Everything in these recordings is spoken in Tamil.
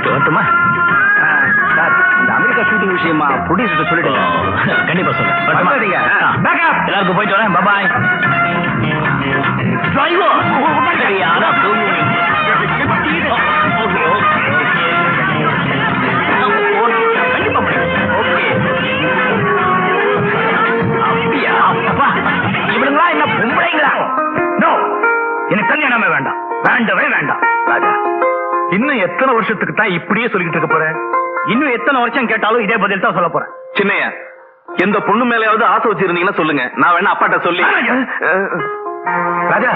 போயிட்டு வரட்டுமா? சார், இந்த அமெரிக்கா ஷூட்டிங் விஷயமா ப்ரொடியூசர் சொல்லிட்டு கண்டிப்பா சொல்றேன். எல்லாருக்கும் போயிட்டு வரேன். பாய். இவனுங்களா என்ன பொம்பளைங்களா? எனக்கு கல்யாணமே வேண்டாம், வேண்டவே வேண்டாம். ராஜா, இன்னும் எத்தனை வருஷத்துக்கு தான் இப்படியே சொல்லிட்டு இருக்க போறேன்? இன்னும் எத்தனை வருஷம் கேட்டாலும் இதே பதில் தான் சொல்ல போறேன். சின்னையா, எந்த பொண்ணு மேலேயாவது ஆசை வச்சிருந்தீங்கன்னா சொல்லுங்க, நான் வேணா அப்பாட்ட சொல்லி. ராஜா,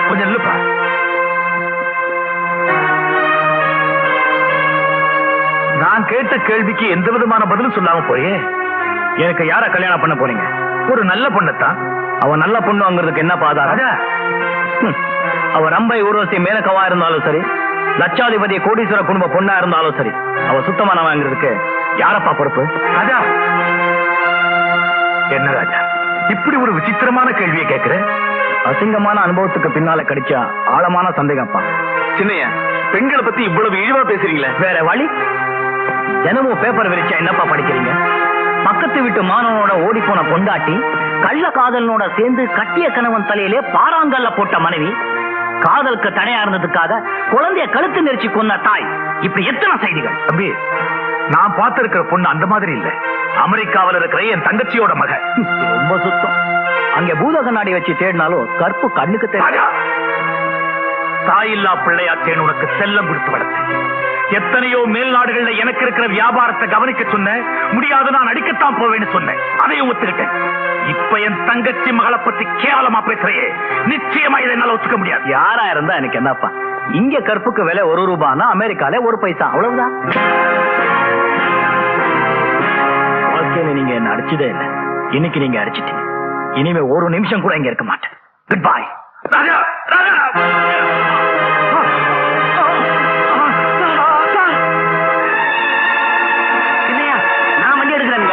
கொஞ்சம் இல்லப்பா. நான் கேட்ட கேள்விக்கு எந்த விதமான பதிலும் சொல்லாம போயே. எனக்கு யார கல்யாணம் பண்ண போறீங்க? ஒரு நல்ல பொண்ணத்தான். அவன் நல்ல பொண்ணு வாங்குறதுக்கு என்ன பாதா? ராஜா, அவ ரம்பை ஊர்வசி மேலக்கவா இருந்தாலும் சரி, லட்சாதிபதி கோடீஸ்வர குடும்ப பொண்ணா இருந்தாலும் சரி, அவ சுத்தமான வாங்குறதுக்கு யாரப்பா பொறுப்பு? ராஜா, என்ன ராஜா இப்படி ஒரு விசித்திரமான கேள்வியை கேட்கிற? அசிங்கமான அனுபவத்துக்கு பின்னால கிடைச்ச ஆழமான சந்தேகம்ப்பா. சின்னையா, பெண்களை பத்தி இவ்வளவு இழிவா பேசுறீங்களே, வேற வழி? தினமும் பேப்பர் விரிச்சா என்னப்பா படிக்கிறீங்க? பக்கத்து வீட்டு மாணவனோட ஓடி போன பொண்டாட்டி, கள்ள காதலனோட சேர்ந்து கட்டிய கணவன் தலையிலே பாறாங்கல்ல போட்ட மனைவி, காதலுக்கு தடையா இருந்ததுக்காக குழந்தைய கழுத்து நெரிச்சு கொன்ன தாய், இப்படி எத்தனை செய்திகள். தம்பி, நான் பார்த்திருக்கிற பொண்ணு அந்த மாதிரி இல்ல. அமெரிக்காவில் இருக்கிற என் தங்கச்சியோட மக. ரொம்ப சுத்தம். அங்க பூத கண்ணாடி வச்சு தேடினாலும் கற்பு கண்ணுக்கு தெரியும். தாயில்லா பிள்ளையாச்சேன் உனக்கு செல்லம் கொடுத்து வளர்த்தேன். எத்தனையோ மேல் நாடுகள்ல எனக்கு இருக்கிற வியாபாரத்தை கவனிக்க சொன்ன, முடியாது நான் அடிக்கத்தான் போவேன்னு சொன்னேன். அதையும் ஒத்துக்கிட்டேன். இப்ப என் தங்கச்சி மகளை பத்தி கேவலமா பேசுறையே, நிச்சயமா இதை என்னால ஒத்துக்க முடியாது. யாரா இருந்தா எனக்கு என்னப்பா? இங்க கற்புக்கு விலை 1 ரூபானா அமெரிக்கால 1 பைசா, அவ்வளவுதான். வாழ்க்கையில நீங்க என்ன அடிச்சதே இல்லை, இன்னைக்கு நீங்க அடிச்சிட்டீங்க. இனிமே ஒரு நிமிஷம் கூட இங்க இருக்க மாட்டேன். Good bye. ராஜா, ராஜா, நான் வண்டி எடுக்கிறேன்.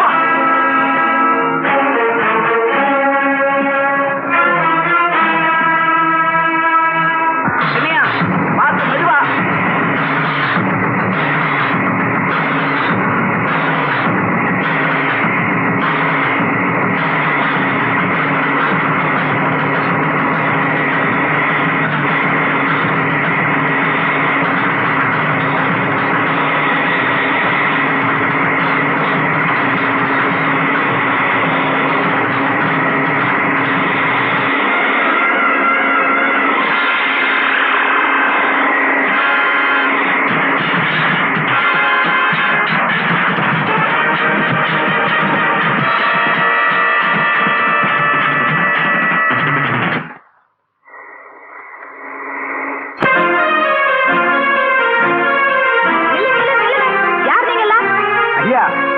பார்த்து மெதுவா.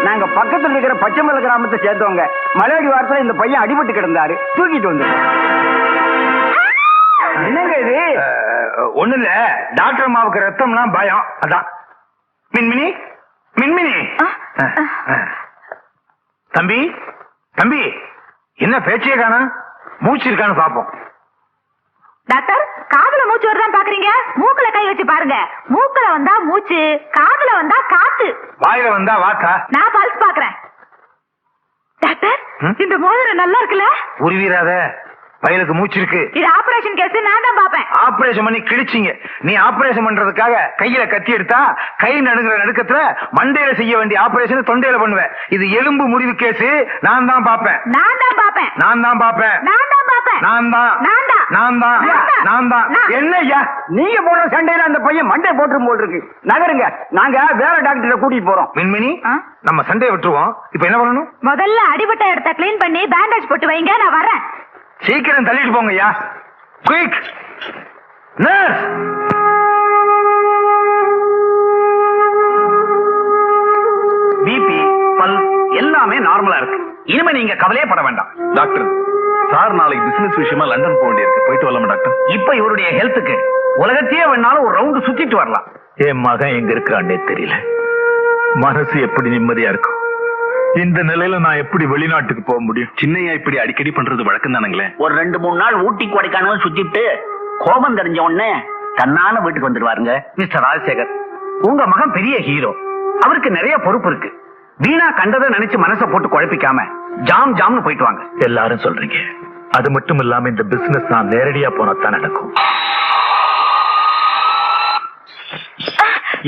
நாங்க பக்கத்துல இருக்கிற பச்சைமலை கிராமத்தை சேர்ந்தவங்க. மலையடி வாரத்துல இந்த பையன் அடிபட்டு கிடந்தாரு, தூக்கிட்டு வந்து. என்னங்க இது? ஒண்ணு இல்ல, டாக்டர் அம்மாவுக்கு ரத்தம்னா பயம், அதான். மின்மினி, மின்மினி. தம்பி, தம்பி, என்ன பேச்சே காணா? மூச்சு இருக்கான்னு பாப்போம். டாக்டர், காதுல மூச்சு வருதான் பாக்குறீங்க? மூக்குல கை வச்சு பாருங்க. மூக்குல வந்தா மூச்சு, காதுல வந்தா காத்து, வாயில வந்தா வாக்கா. நான் பல்ஸ் பாக்குறேன். டாக்டர், இந்த மோதிரம் நல்லா இருக்குல்ல? உருவீராத, பையலுக்கு மூச்சு இருக்கு. இது ஆபரேஷன் கேஸ், நான் தான் பாப்பேன். ஆபரேஷன் பண்ணி கிழிச்சிங்க. நீ ஆபரேஷன் பண்றதுக்காக கையில கத்தி எடுத்தா கை நடுங்குற நடுக்கத்துல மண்டையில செய்ய வேண்டிய ஆபரேஷன் தொண்டையில பண்ணுவேன். இது எலும்பு முறிவு கேஸ், நான் தான் பாப்பேன். நான் தான் பாப்பேன். நான் தான் பாப்பேன். நான் தான் பாப்பேன். நான் தான். நான் தான். நான் தான். நான் தான். என்ன ஐயா, நீங்க போடுற சண்டையில அந்த பையன் மண்டை போட்டு போல் இருக்கு. நகருங்க, நாங்க வேற டாக்டரை கூட்டிட்டு போறோம். மின்மினி, நம்ம சண்டையை விட்டுருவோம். இப்ப என்ன பண்ணணும்? முதல்ல அடிபட்ட இடத்தை கிளீன் பண்ணி பேண்டேஜ் போட்டு வைங்க, நான் வரேன். சீக்கிரம் தள்ளிட்டு போங்க ஐயா. Quick nurse. பிபி, பல்ஸ் எல்லாமே நார்மலா இருக்கு. இனிமே நீங்க கவலையே பட வேண்டாம். டாக்டர், சார் நாளைக்கு பிசினஸ் விஷயமா லண்டன் போக வேண்டியிருக்கு. போயிட்டு வரலாமா டாக்டர்? இப்ப இவருடைய ஹெல்த்துக்கு உலகத்தையே வேணாலும் ஒரு ரவுண்ட் சுத்திட்டு வரலாம். என் மகன் எங்க இருக்கான்னே தெரியல. மனசு எப்படி நிம்மதியா இருக்கும்? இந்த நிலையில நான் எப்படி வெளிநாட்டுக்கு போக முடியும்? சின்னையா இப்படி அடிக்கடி பண்றது வழக்கம் தானுங்களே. ஒரு 2-3 நாள் ஊட்டி கொடைக்கானல் சுத்திட்டு கோபம் தெரிஞ்ச உடனே தன்னால வீட்டுக்கு வந்துடுவாருங்க. மிஸ்டர் ராஜசேகர், உங்க மகன் பெரிய ஹீரோ, அவருக்கு நிறைய பொறுப்பு இருக்கு. வீணா கண்டதை நினைச்சு மனசை போட்டு குழப்பிக்காம ஜாம் ஜாம்னு போயிட்டு வாங்க. எல்லாரும் சொல்றீங்க, அது மட்டும் இல்லாம இந்த பிசினஸ் நான் நேரடியா போனதான் நடக்கும்.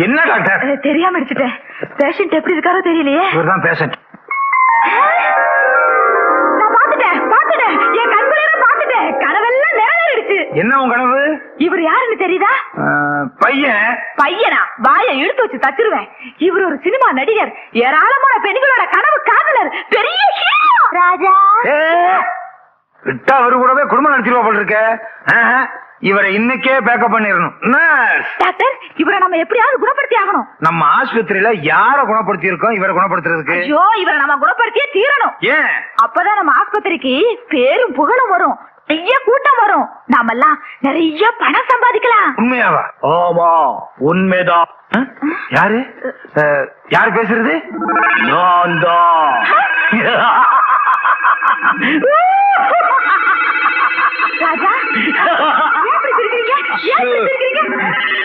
என்ன டாக்டர்? தெரியாம அடிச்சுட்டேன். பேஷண்ட் எப்படி இருக்காரோ தெரியலையே. இவர்தான் பேஷண்ட். நான் பாத்துட்டேன். என் கண்குள்ள பாத்துட்டேன். கனவெல்லாம் நிறைவேறிடுச்சு. என்ன உன் கனவு? இவர் யாருன்னு தெரியுதா? பையனா? வாயை இழுத்து வச்சு தச்சிருவேன். இவர் ஒரு சினிமா நடிகர், ஏராளமான பெண்களோட கனவு காதலர், பெரிய ஹீரோ. ராஜா விட்டா அவரு கூடவே குடும்பம் நடத்திடுவா போல இருக்க. இவரை இன்னைக்கே பேக்கப் பண்ணிடணும். டாக்டர், இவரை நம்ம எப்படியாவது குணப்படுத்தி ஆகணும். நம்ம ஆஸ்பத்திரியில யார குணப்படுத்தி இருக்கோம் இவரை குணப்படுத்துறதுக்கு? ஐயோ, இவரை நம்ம குணப்படுத்தியே தீரணும். ஏன்? அப்பதான் நம்ம ஆஸ்பத்திரிக்கு பேரும் புகழும் வரும், நிறைய கூட்டம் வரும், நாமெல்லாம் நிறைய பணம் சம்பாதிக்கலாம். உண்மையாவா? ஆமா, உண்மைதான். யாரு யாரு பேசுறது? நான் தான். ராஜா, ஏன் இப்படி சிரிக்கிறீங்க?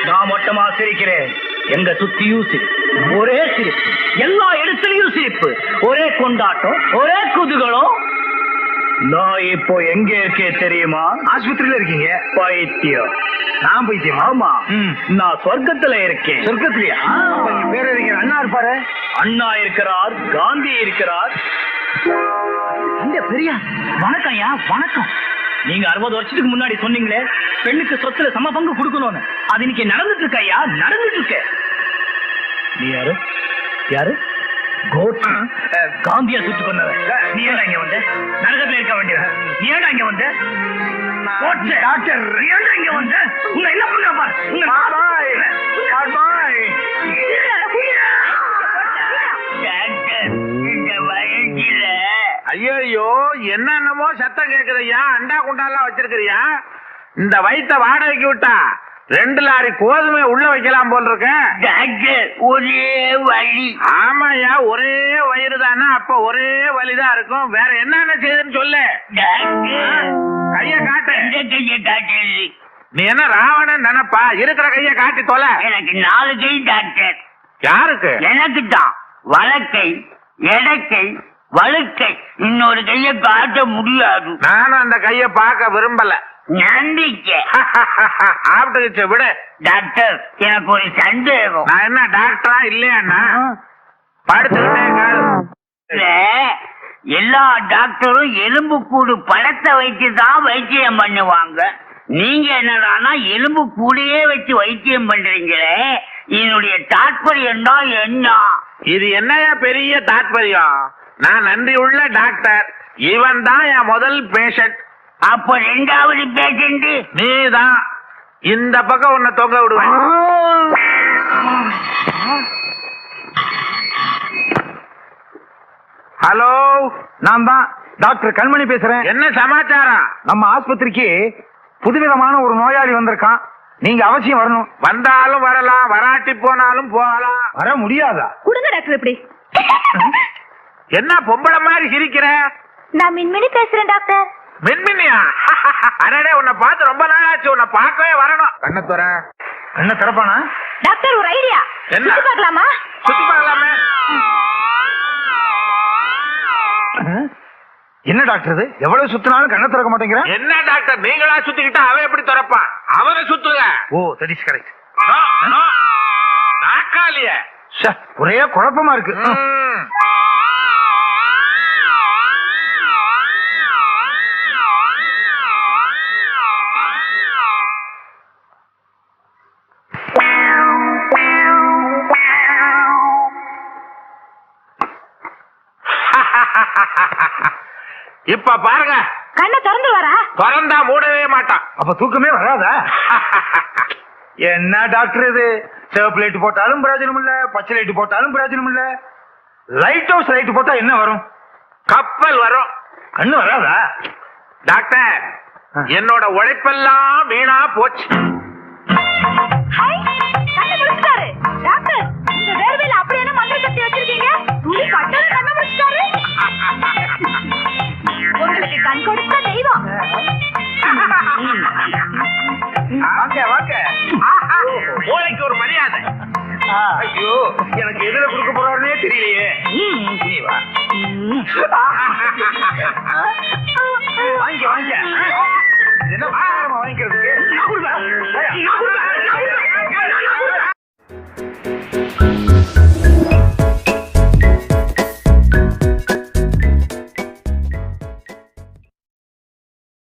நான் மொத்தமா சிரிக்கிறேன். எங்க சுத்தியும் சிரிப்பு, ஒரே சிரிப்பு, எல்லா இடத்துலயும் சிரிப்பு, ஒரே கொண்டாட்டம், ஒரே குதூகலம். நான் இப்போ எங்க இருக்கேன் தெரியுமா? ஆஸ்பத்திரியில இருக்கீங்க? பைத்தியம். நான் பைத்தியம்? ஆமா, நான் சொர்க்கத்துல இருக்கேன். சொர்க்கத்திலயா? பேரறிஞர் அண்ணா இருப்பாரு. அண்ணா இருக்கிறார், காந்தி இருக்கிறார். அந்த பெரியா வணக்கம் ஐயா. வணக்கம். நீங்க 60 வருஷத்துக்கு முன்னாடி சொன்னீங்களே பெண்ணுக்கு சொத்துல சம பங்கு கொடுக்கணும்னு, அது இன்னைக்கு நடந்துட்டு இருக்கு ஐயா, நடந்துட்டு இருக்கு. நீ யாரு? யாரு? காந்தியா சுட்டு கொண்டவன். நீ ஏடா இங்க வந்த? நரகத்துல இருக்க வேண்டியது. நீ ஏடா இங்க வந்த? டாக்டர், நீ ஏடா இங்க வந்த? உங்க என்ன பண்ண பாரு. ஐயோ, என்னென்னமோ சத்தம் கேக்குதையா? அண்டா குண்டாலாம் வச்சிருக்கிறியா? இந்த வயிற்ற வாடகைக்கு விட்டா 2 லாரி கோதுமை உள்ள வைக்கலாம் போல் இருக்க. ஒரே வழி. ஆமாயா, ஒரே வயிறு தானே, அப்ப ஒரே வலிதான் இருக்கும். வேற என்னென்ன செய்யுதுன்னு சொல்லு. கைய காட்டு. கைய காட்டு. நீ என்ன ராவணன் நினைப்பா? இருக்கிற கைய காட்டி தொலை. எனக்கு 4 கை டாக்டர். யாருக்கு? எனக்கு தான். வலக்கை, இடக்கை, வழுக்கை. இன்னொரு கைய காட்ட முடியாது. நானும் அந்த கைய பார்க்க விரும்பல. நம்பிக்கை. ஆப்டுச்சு விடு. டாக்டர், எனக்கு ஒரு சந்தேகம். நான் என்ன டாக்டரா இல்லையாண்ணா? படுத்துக்கிட்டே கால். எல்லா டாக்டரும் எலும்பு கூடு படத்தை வச்சுதான் வைத்தியம் பண்ணுவாங்க. நீங்க என்னடானா எலும்பு கூடையே வச்சு வைத்தியம் பண்றீங்களே, என்னுடைய தாற்பயம் தான் என்ன? இது என்னையா பெரிய தாற்பயம்? நான் நன்றி உள்ள டாக்டர். இவன் தான் என் முதல் பேஷண்ட். அப்ப 2வது பேஷண்ட் நீதான். இந்த பக்கம் உன்னை தொங்க விடுவேன். ஹலோ, நான் தான் டாக்டர் கண்மணி பேசுறேன். என்ன சமாச்சாரம்? நம்ம ஆஸ்பத்திரிக்கு புதுவிதமான ஒரு நோயாளி வந்திருக்கான். நீங்க அவசியம் வரணும். வந்தாலும் வரலாம், வராட்டி போனாலும் போகலாம். வர முடியாதா? கொடுங்க டாக்டர். இப்படி என்ன பொம்பளை மாதிரி சிரிக்கிற? நான் மின்மினி பேசுறேன் டாக்டர். மின்மினியா? அடடே, உன்னை பார்த்து ரொம்ப நாள் ஆச்சு. உன்னை பார்க்கவே வரணும். கண்ணத்துற என்ன திறப்பானா? டாக்டர், ஒரு ஐடியா. என்ன? சுத்தி பார்க்கலாமா? சுத்தி பார்க்கலாமே. என்ன டாக்டர் இது? எவ்வளவு சுத்தினாலும் கண்ணை திறக்க மாட்டேங்கிறேன். என்ன டாக்டர், நீங்களா சுத்திக்கிட்டா அவன் எப்படி திறப்பான்? அவரை சுத்துங்க. ஓ, தட் இஸ் கரெக்ட். நாக்காலிய ஒரே குழப்பமா இருக்கு. இப்ப பாருங்க. கண்ணை திறந்து வரா? திறந்தா மூடவே மாட்டான். அப்ப தூக்கமே வராதா? என்ன டாக்டர் இது? சிவப்பு லைட் போட்டாலும் பிரயோஜனம் இல்ல, பச்சை லைட் போட்டாலும் பிரயோஜனம் இல்ல. லைட் ஹவுஸ் லைட் போட்டா என்ன வரும்? கப்பல் வரும். கண்ணு வராதா? டாக்டர், என்னோட உழைப்பெல்லாம் வீணா போச்சு. ஹை, கண்ணை முடிச்சிட்டாரு. டாக்டர், இந்த வேர்வையில அப்படி என்ன மண்ணை கட்டி வச்சிருக்கீங்க? துளி பட்டது கண்ணை முடிச்சிட்டாரு. உங்களுக்கு கண் கொடுத்த தெய்வம். வாங்க வாங்க. மூளைக்கு ஒரு மரியாதை. ஐயோ எனக்கு எதுல கொடுக்க போறாருன்னே தெரியலையே. நீ வா. வாங்க வாங்க.